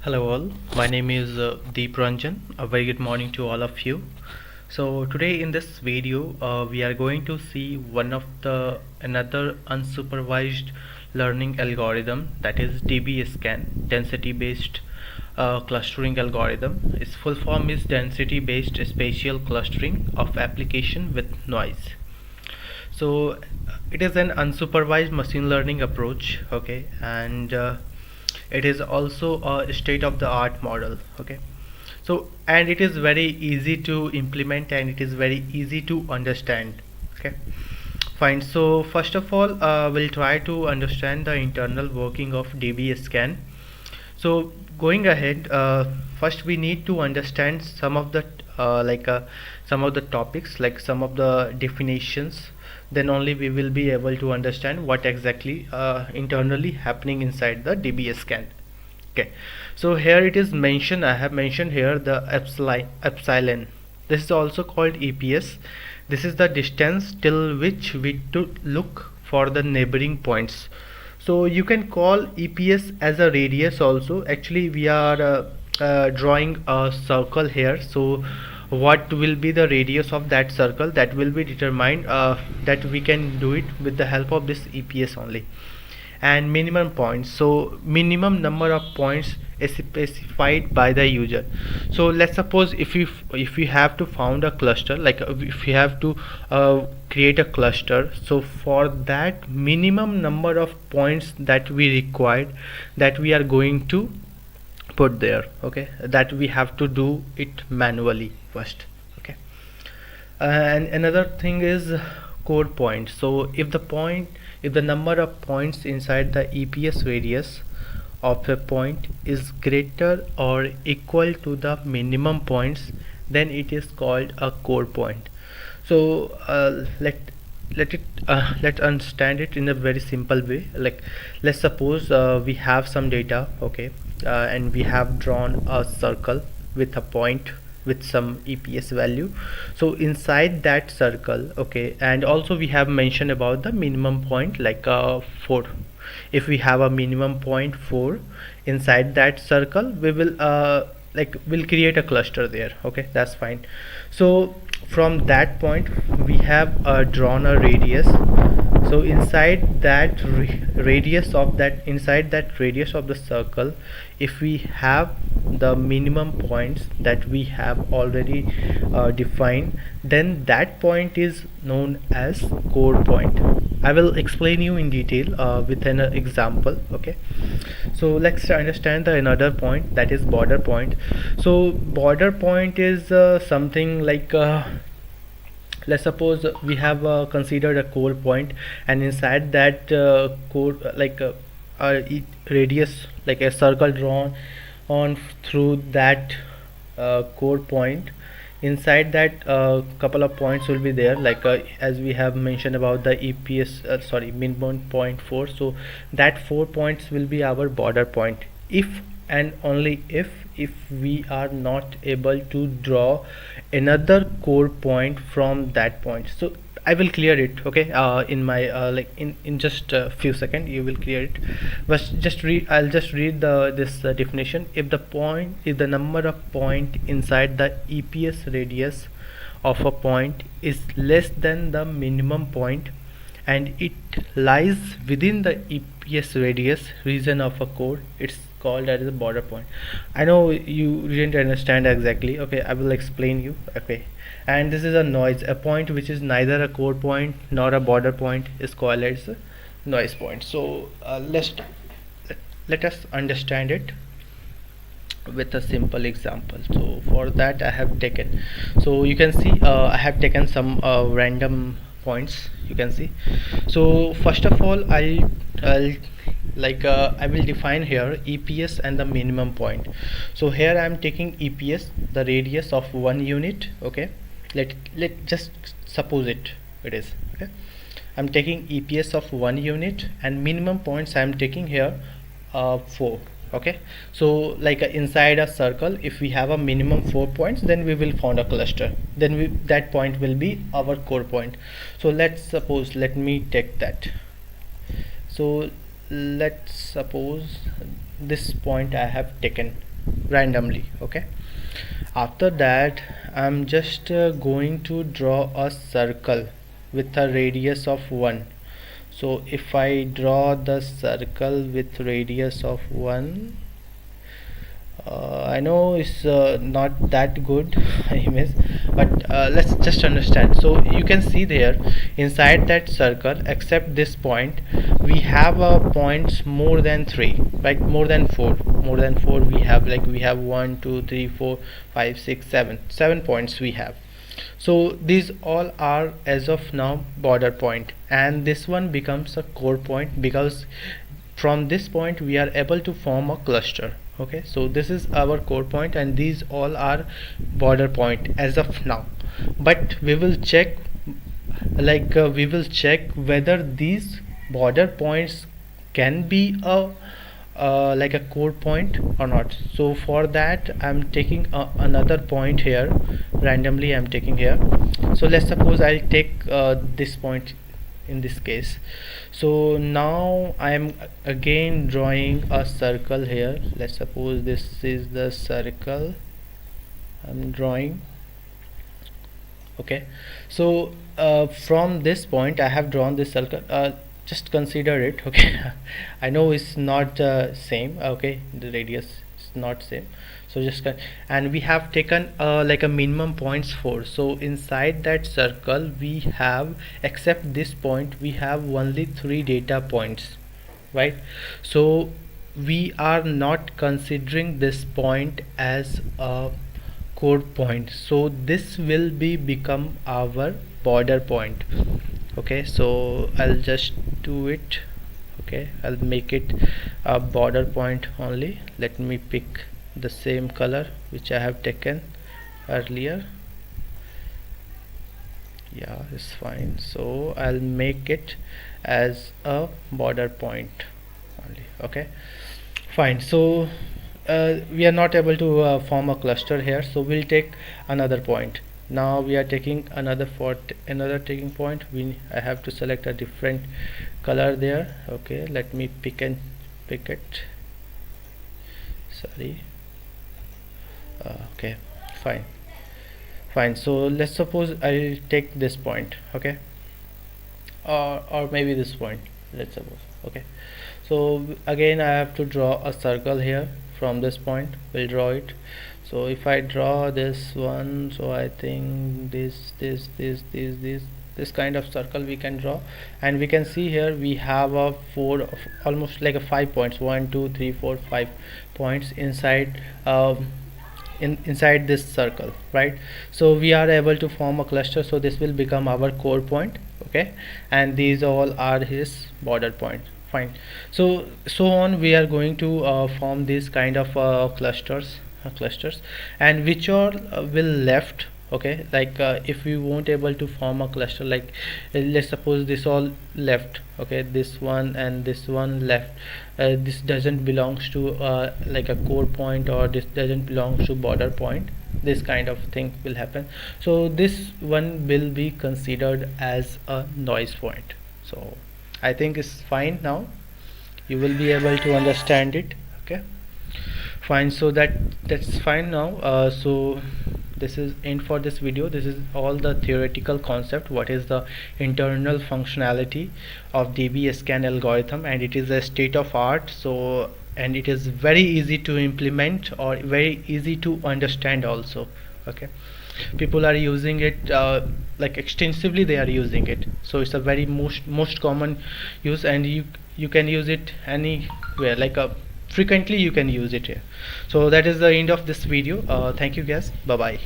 Hello all, my name is Deepranjan. A very good morning to all of you. So today in this video we are going to see one of the another unsupervised learning algorithm, that is DBSCAN, density based clustering algorithm. Its full form is density based spatial clustering of application with noise. So it is an unsupervised machine learning approach, okay, and it is also a state of the art model, okay. So and it is very easy to implement and it is very easy to understand, okay. Fine. So first of all we'll try to understand the internal working of DBSCAN. So going ahead, first we need to understand some of the some of the topics, like some of the definitions. Then only we will be able to understand what exactly internally happening inside the DBSCAN. Okay, so here it is mentioned, I have mentioned here the epsilon. This is also called EPS. This is the distance till which we to look for the neighboring points. So you can call EPS as a radius also. Actually we are drawing a circle here, so what will be the radius of that circle, that will be determined, that we can do it with the help of this EPS only. And minimum points, so minimum number of points is specified by the user. So let's suppose if you have to found a cluster, like if you have to create a cluster, so for that minimum number of points that we required, that we are going to put there, okay, that we have to do it manually first, okay. And another thing is core point. So if the number of points inside the EPS radius of a point is greater or equal to the minimum points, then it is called a core point. So let's understand it in a very simple way. Like let's suppose we have some data, okay, and we have drawn a circle with a point with some EPS value. So inside that circle, okay, and also we have mentioned about the minimum point, like 4. If we have a minimum point 4 inside that circle, we will we'll create a cluster there, okay, that's fine. So from that point we have drawn a radius. So inside that radius of that, inside that radius of the circle, if we have the minimum points that we have already defined, then that point is known as core point. I will explain you in detail with an example, okay. So let's understand the another point, that is border point. So border point is something like let's suppose we have considered a core point, and inside that core, radius, like a circle drawn on through that core point. Inside that couple of points will be there, like as we have mentioned about the EPS minimum point 4. So that 4 points will be our border point, if and only if we are not able to draw another core point from that point. So I will clear it, okay, in my in just a few seconds you will clear it. But I'll just read this definition. If the number of point inside the EPS radius of a point is less than the minimum point, and it lies within the EPS radius region of a core, it's called as a border point. I know you didn't understand exactly, okay, I will explain you, okay. And this is a noise, a point which is neither a core point nor a border point is called as a noise point. So let us understand it with a simple example. So for that I have taken, so you can see I have taken some random points, you can see. So first of all I'll I will define here EPS and the minimum point. So here I am taking EPS, the radius of 1 unit, okay. Let just suppose it is, okay. I'm taking EPS of 1 unit, and minimum points I am taking here 4, okay. So inside a circle, if we have a minimum 4 points, then we will found a cluster, then that point will be our core point. So let me take that. So let's suppose this point I have taken, randomly. Okay, after that I'm just going to draw a circle with a radius of 1. So if I draw the circle with radius of 1, I know it's not that good image, but let's just understand. So you can see there inside that circle, except this point, we have points more than 3, like more than 4. More than 4 we have, like we have 1 2 3 4 5 6 7 points we have. So these all are as of now border point, and this one becomes a core point because from this point we are able to form a cluster. Okay, so this is our core point and these all are border point as of now, but we will check, we will check whether these border points can be a like a core point or not. So for that I'm taking another point here, randomly I'm taking here. So let's suppose I'll take this point in this case. So now I am again drawing a circle here. Let's suppose this is the circle I'm drawing. Okay, so from this point I have drawn this circle. Just consider it. Okay, I know it's not same. Okay, the radius is not same, so just and we have taken like a minimum points 4. So inside that circle we have, except this point, we have only 3 data points, right? So we are not considering this point as a core point, so this will be become our border point. Okay, so I'll just do it. Okay, I'll make it a border point only. Let me pick the same color which I have taken earlier. Yeah, it's fine. So I'll make it as a border point only. Okay, fine. So we are not able to form a cluster here, so we'll take another point. Now we are taking another taking point. I have to select a different color there. Okay, let me pick it. Sorry. Okay, fine. So let's suppose I'll take this point. Okay, or maybe this point, let's suppose. Okay, so again I have to draw a circle here. From this point we'll draw it. So if I draw this one, so I think this kind of circle we can draw, and we can see here we have a 4 of almost like a 5 points, 1 2 3 4 5 points inside inside this circle, right? So we are able to form a cluster, so this will become our core point. Okay, and these all are his border point. Fine. So on we are going to form these kind of clusters, and which all will left. Okay, like if we won't able to form a cluster, like let's suppose this all left. Okay, this one and this one left, this doesn't belongs to like a core point, or this doesn't belongs to border point. This kind of thing will happen. So this one will be considered as a noise point. So I think it's fine now. You will be able to understand it. Okay, fine. So that's fine now. So this is end for this video. This is all the theoretical concept, what is the internal functionality of DBSCAN algorithm, and it is a state of art. So, and it is very easy to implement or very easy to understand also. Okay, people are using it like extensively, they are using it. So it's a very most common use, and you can use it anywhere, like frequently you can use it here. So that is the end of this video. Thank you guys, bye bye.